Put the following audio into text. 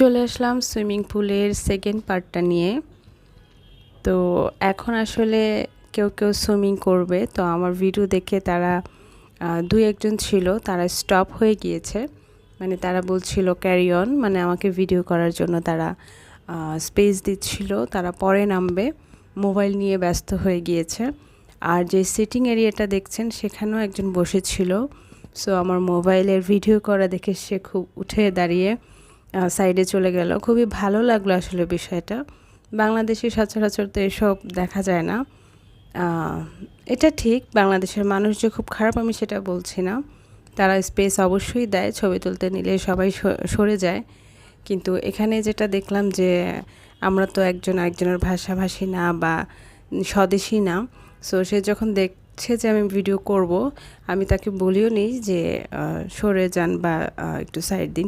চলে আসলাম সুইমিং পুলের সেকেন্ড পার্টটা নিয়ে। তো এখন আসলে কেউ সুইমিং করবে, তো আমার ভিডিও দেখে তারা দুই একজন ছিল, তারা স্টপ হয়ে গিয়েছে। মানে তারা বলছিল ক্যারি অন, মানে আমাকে ভিডিও করার জন্য তারা স্পেস দিচ্ছিল। তারা পরে নামবে, মোবাইল নিয়ে ব্যস্ত হয়ে গিয়েছে। আর যে সিটিং এরিয়াটা দেখছেন সেখানেও একজন বসেছিল। সো আমার মোবাইলের ভিডিও করা দেখে সে খুব উঠে দাঁড়িয়ে সাইডে চলে গেল। খুবই ভালো লাগলো আসলে বিষয়টা। বাংলাদেশে সচরাচর তো এসব দেখা যায় না। এটা ঠিক, বাংলাদেশের মানুষ যে খুব খারাপ আমি সেটা বলছি না। তারা স্পেস অবশ্যই দেয়, ছবি তুলতে নিলে সবাই সরে যায়। কিন্তু এখানে যেটা দেখলাম যে আমরা তো একজন আরেকজনের ভাষাভাষী না বা স্বদেশী না। সো সে যখন দেখছে যে আমি ভিডিও করব, আমি তাকে বলিও নি যে সরে যান বা একটু সাইড দিন।